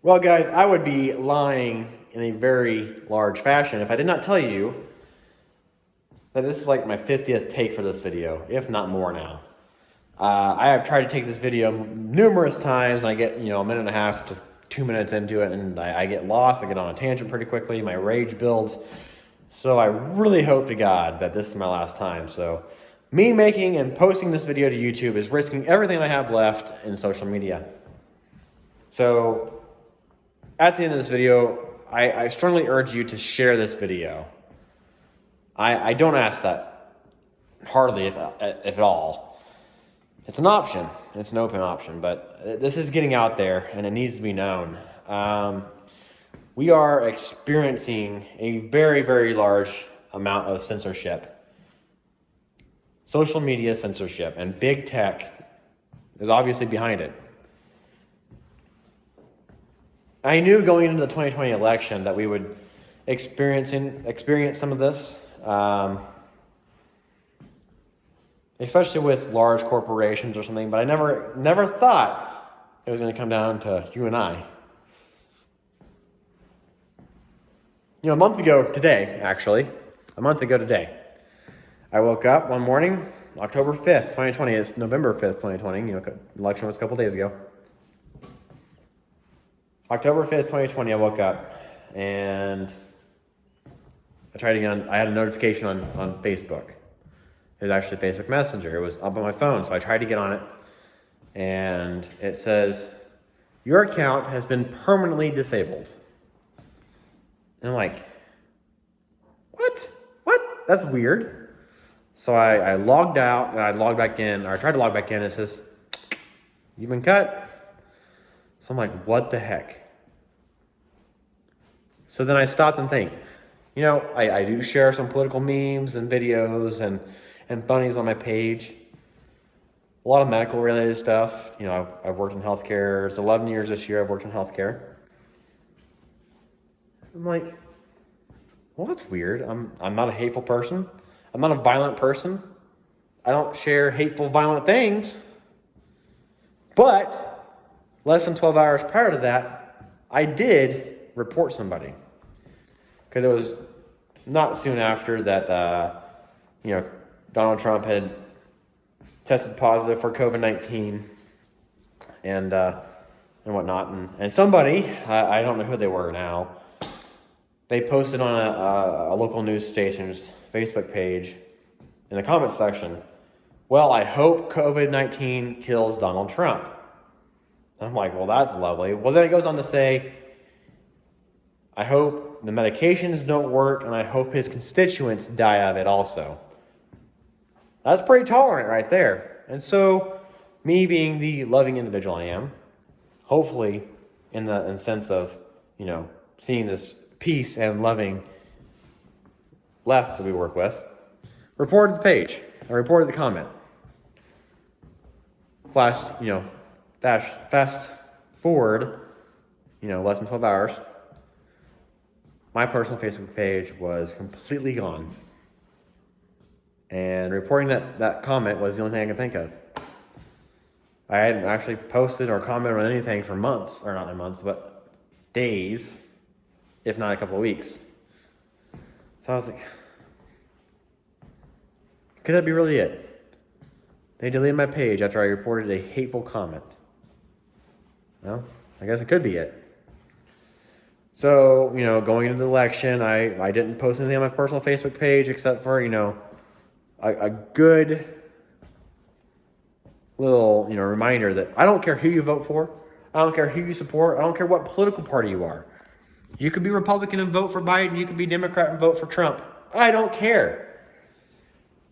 Well, guys, I would be lying in a very large fashion if I did not tell you that this is like my 50th take for this video, if not more now. I have tried to take this video numerous times, and I get, a minute and a half to 2 minutes into it, and I get lost. I get on a tangent pretty quickly. My rage builds. So I really hope to God that this is my last time. So me making and posting this video to YouTube is risking everything I have left in social media. So at the end of this video, I strongly urge you to share this video. I don't ask that hardly, if at all. It's an option. It's an open option, but this is getting out there, and it needs to be known. We are experiencing a very, very large amount of censorship. Social media censorship, and big tech is obviously behind it. I knew going into the 2020 election that we would experience some of this, especially with large corporations or something, but I never thought it was going to come down to you and I. A month ago today, I woke up one morning, October 5th, 2020. It's November 5th, 2020. Election was a couple days ago. October 5th, 2020, I woke up and I tried to get on. I had a notification on Facebook. It was actually Facebook Messenger. It was up on my phone, so I tried to get on it, and it says, your account has been permanently disabled. And I'm like, what? That's weird. So I logged out, and I logged back in, or I tried to log back in, and it says, you've been cut. So I'm like, what the heck? So then I stopped and think, I do share some political memes and videos and funnies on my page. A lot of medical related stuff. I've worked in healthcare. It's 11 years this year I've worked in healthcare. I'm like, well, that's weird. I'm not a hateful person. I'm not a violent person. I don't share hateful, violent things. But less than 12 hours prior to that, I did report somebody. Because it was not soon after that, Donald Trump had tested positive for COVID-19 and whatnot. And somebody, I don't know who they were now, they posted on a local news station's Facebook page in the comment section, well, I hope COVID-19 kills Donald Trump. I'm like, well, that's lovely. Well, then it goes on to say, I hope the medications don't work, and I hope his constituents die of it also. That's pretty tolerant right there. And so, me being the loving individual I am, hopefully in the sense of, seeing this peace and loving left that we work with, reported the page. I reported the comment. Fast forward, less than 12 hours, my personal Facebook page was completely gone. And reporting that comment was the only thing I could think of. I hadn't actually posted or commented on anything for months, or not months, but days, if not a couple of weeks. So I was like, could that be really it? They deleted my page after I reported a hateful comment. Well, I guess it could be it. So, going into the election, I didn't post anything on my personal Facebook page except for, a good little, reminder that I don't care who you vote for. I don't care who you support. I don't care what political party you are. You could be Republican and vote for Biden. You could be Democrat and vote for Trump. I don't care.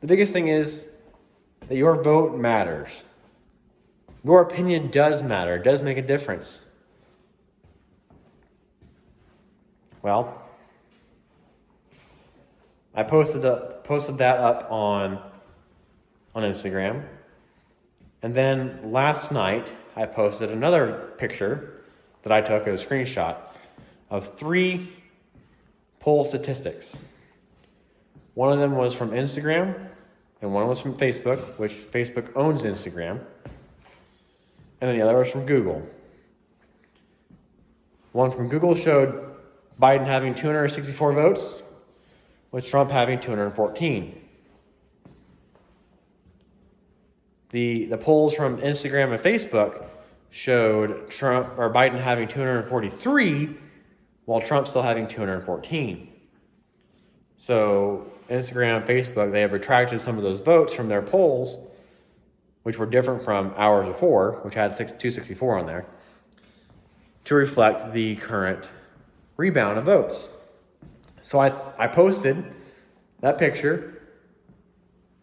The biggest thing is that your vote matters. Your opinion does matter. It does make a difference. Well, I posted that up on Instagram. And then last night, I posted another picture that I took, a screenshot, of 3 poll statistics. One of them was from Instagram, and one was from Facebook, which Facebook owns Instagram. And then the other was from Google. One from Google showed Biden having 264 votes, with Trump having 214. The polls from Instagram and Facebook showed Biden having 243, while Trump still having 214. So Instagram, Facebook, they have retracted some of those votes from their polls, which were different from hours before, which had 264 on there, to reflect the current rebound of votes. So I posted that picture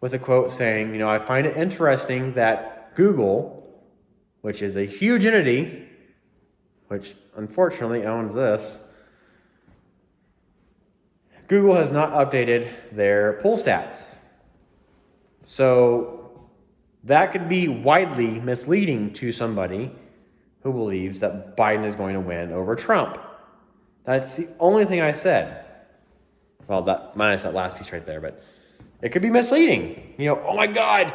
with a quote saying, I find it interesting that Google, which is a huge entity, which unfortunately owns this, Google has not updated their poll stats. So that could be widely misleading to somebody who believes that Biden is going to win over Trump. That's the only thing I said. Well, that minus that last piece right there, but it could be misleading. Oh my God,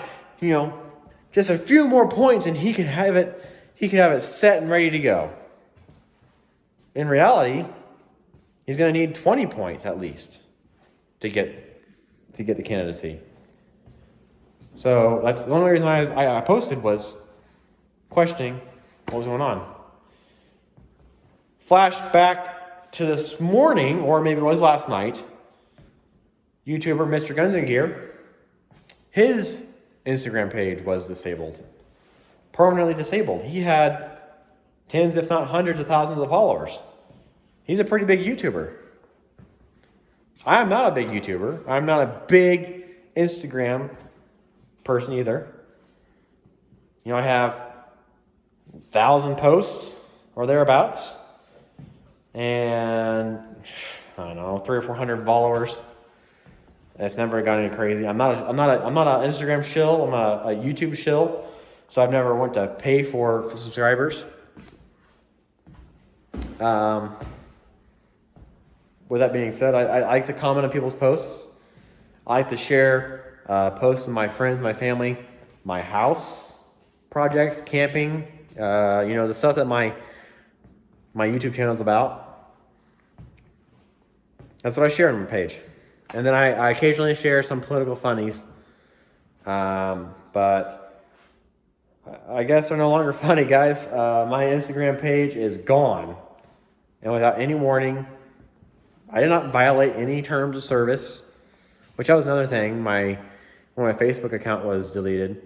just a few more points and he could have it set and ready to go. In reality, he's going to need 20 points at least to get the candidacy. So that's the only reason I posted was questioning what was going on. Flash back to this morning, or maybe it was last night, YouTuber Mr. Guns and Gear, his Instagram page was disabled. Permanently disabled. He had tens, if not hundreds of thousands of followers. He's a pretty big YouTuber. I am not a big YouTuber. I'm not a big Instagram person either. I have 1,000 posts or thereabouts. And I don't know, 300 or 400 followers. It's never gotten any crazy. I'm not an Instagram shill. I'm a YouTube shill. So I've never went to pay for subscribers. With that being said, I like to comment on people's posts. I like to share posts with my friends, my family, my house projects, camping, the stuff that my YouTube channel is about. That's what I share on my page. And then I occasionally share some political funnies. But I guess they're no longer funny, guys. My Instagram page is gone. And without any warning, I did not violate any terms of service, which that was another thing. When my Facebook account was deleted,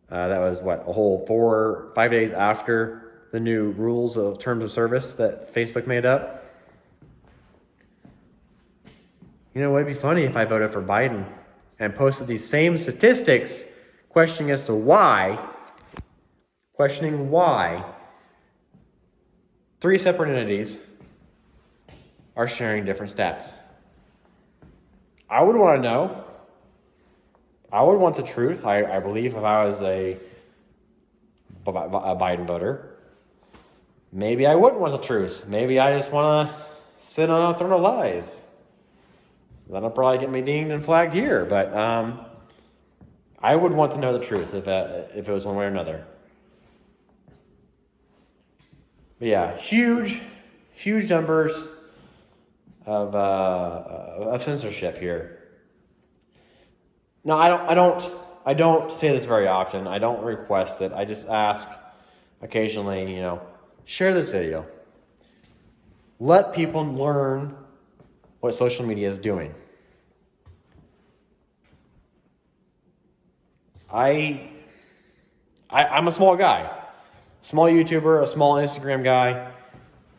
that was a whole 4 or 5 days after the new rules of terms of service that Facebook made up. It'd be funny if I voted for Biden and posted these same statistics questioning why 3 separate entities are sharing different stats. I would want to know. I would want the truth. I believe if I was a Biden voter, maybe I wouldn't want the truth. Maybe I just want to sit on a throne of lies. That'll probably get me dinged and flagged here, but I would want to know the truth if it was one way or another. But yeah, huge numbers of censorship here. No, I don't say this very often. I don't request it. I just ask occasionally, share this video. Let people learn what social media is doing. I'm a small guy, small YouTuber, a small Instagram guy.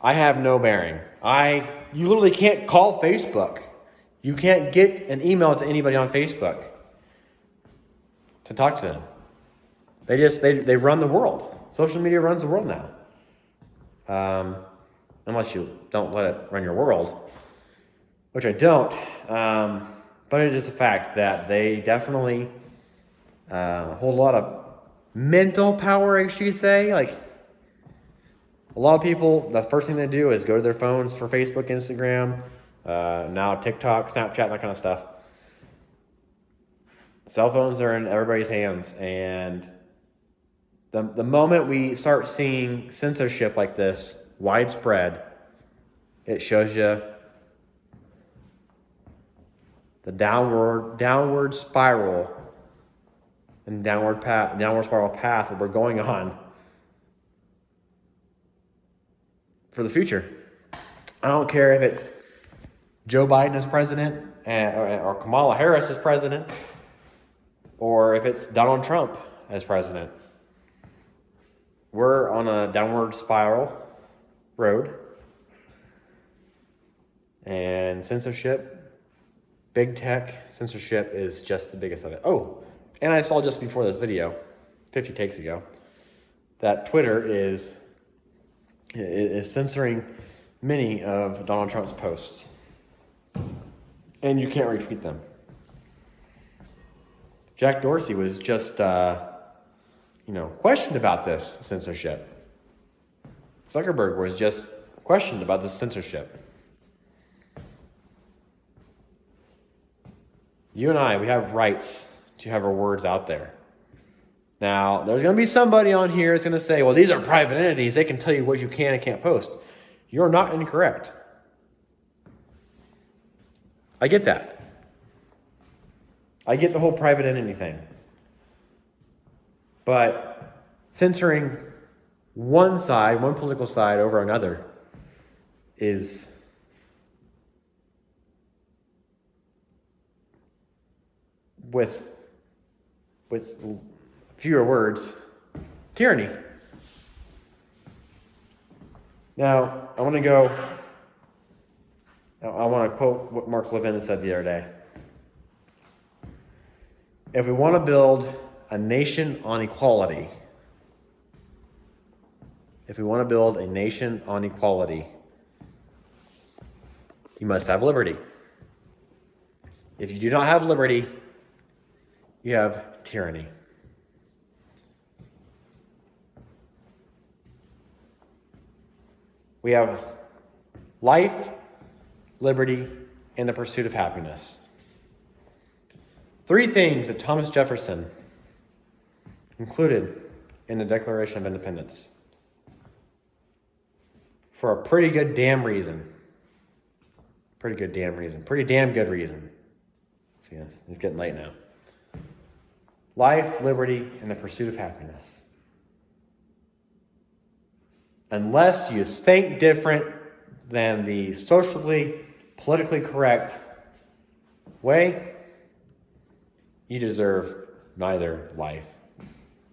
I have no bearing. You literally can't call Facebook. You can't get an email to anybody on Facebook to talk to them. They run the world. Social media runs the world now. Unless you don't let it run your world, which I don't. But it is a fact that they definitely hold a lot of mental power, I should say. Like, a lot of people, the first thing they do is go to their phones for Facebook, Instagram, now TikTok, Snapchat, that kind of stuff. Cell phones are in everybody's hands, and the moment we start seeing censorship like this widespread, it shows you the downward spiral and downward spiral path that we're going on for the future. I don't care if it's Joe Biden as president or Kamala Harris as president, or if it's Donald Trump as president. We're on a downward spiral road, and censorship, big tech censorship is just the biggest of it. Oh, and I saw just before this video, 50 takes ago, that Twitter is censoring many of Donald Trump's posts. And you can't retweet them. Jack Dorsey was just, questioned about this censorship. Zuckerberg was just questioned about this censorship. You and I, we have rights to have our words out there. Now, there's going to be somebody on here that's going to say, well, these are private entities. They can tell you what you can and can't post. You're not incorrect. I get that. I get the whole private entity thing. But censoring one side, one political side over another is with fewer words, tyranny. Now, I want to quote what Mark Levin said the other day. If we want to build a nation on equality, you must have liberty. If you do not have liberty, you have tyranny. We have life, liberty, and the pursuit of happiness. 3 things that Thomas Jefferson included in the Declaration of Independence for a pretty damn good reason. See, it's getting late now. Life, liberty, and the pursuit of happiness. Unless you think different than the socially, politically correct way, you deserve neither life,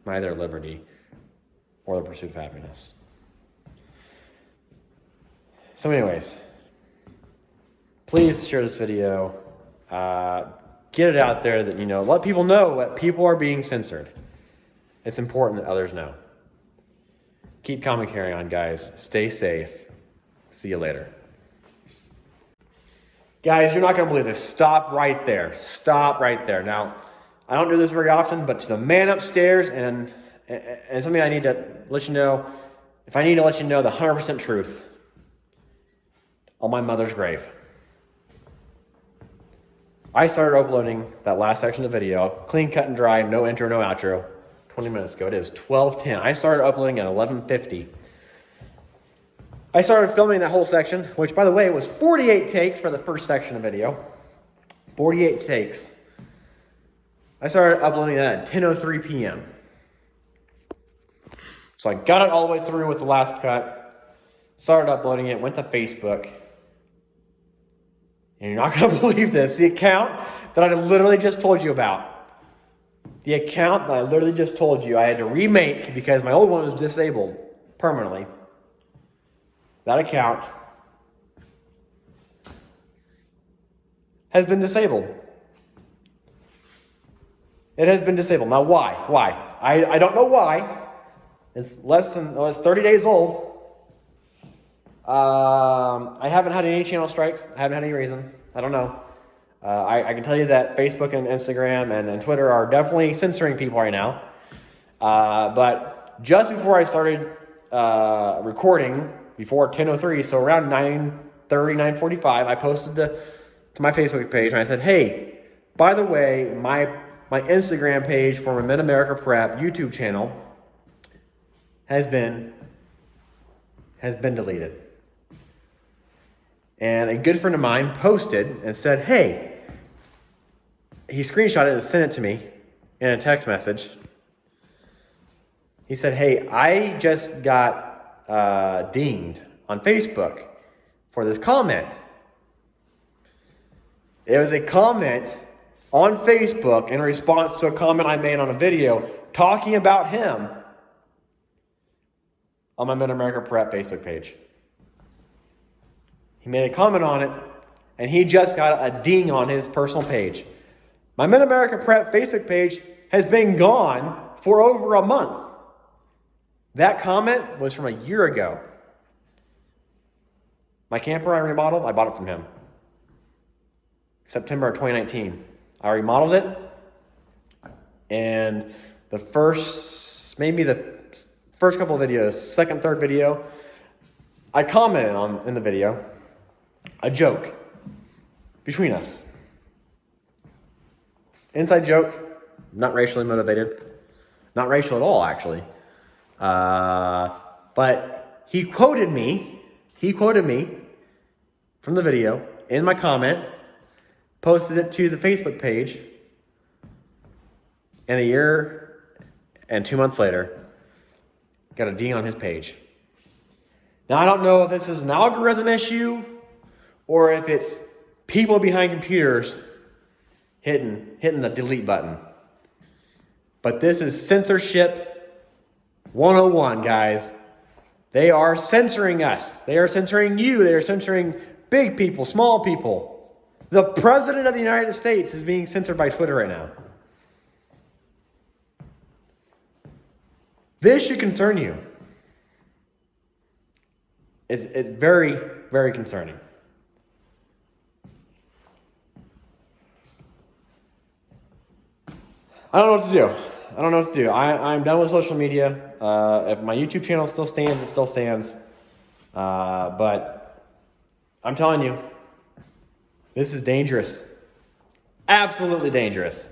neither liberty, or the pursuit of happiness. So anyways, please share this video. Get it out there that, let people know that people are being censored. It's important that others know. Keep commentating on, guys. Stay safe. See you later. Guys, you're not going to believe this. Stop right there. Now, I don't do this very often, but to the man upstairs, and something I need to let you know, if I need to let you know the 100% truth on my mother's grave. I started uploading that last section of the video, clean, cut, and dry, no intro, no outro, 20 minutes ago. It is 12:10. I started uploading at 11:50. I started filming that whole section, which, by the way, was 48 takes for the first section of video. 48 takes. I started uploading that at 10:03 p.m. So I got it all the way through with the last cut, started uploading it, went to Facebook. And you're not going to believe this. The account that I literally just told you about. I had to remake because my old one was disabled permanently. That account has been disabled. It has been disabled. Now, why? I don't know why. It's 30 days old. I haven't had any channel strikes. I haven't had any reason. I don't know. I can tell you that Facebook and Instagram and Twitter are definitely censoring people right now. But just before I started recording, before 10:03, so around 9:30, 9:45, I posted to my Facebook page and I said, hey, by the way, my Instagram page for my Mid America Prep YouTube channel has been has been deleted. And a good friend of mine posted and said, hey, he screenshot it and sent it to me in a text message. He said, hey, I just got dinged on Facebook for this comment. It was a comment on Facebook in response to a comment I made on a video talking about him on my Mid-America Prep Facebook page. He made a comment on it, and he just got a ding on his personal page. My Mid-America Prep Facebook page has been gone for over a month. That comment was from a year ago. My camper I remodeled, I bought it from him. September of 2019. I remodeled it, and the first couple of videos, second, third video, I commented on in the video a joke between us. Inside joke, not racially motivated, not racial at all, actually. But he quoted me from the video in my comment, posted it to the Facebook page, and a year and 2 months later, got a ding on his page. Now, I don't know if this is an algorithm issue or if it's people behind computers hitting the delete button. But this is censorship 101, guys. They are censoring us. They are censoring you. They are censoring big people, small people. The President of the United States is being censored by Twitter right now. This should concern you. It's very, very concerning. I don't know what to do. I'm done with social media. If my YouTube channel still stands, it still stands. But I'm telling you, this is dangerous. Absolutely dangerous.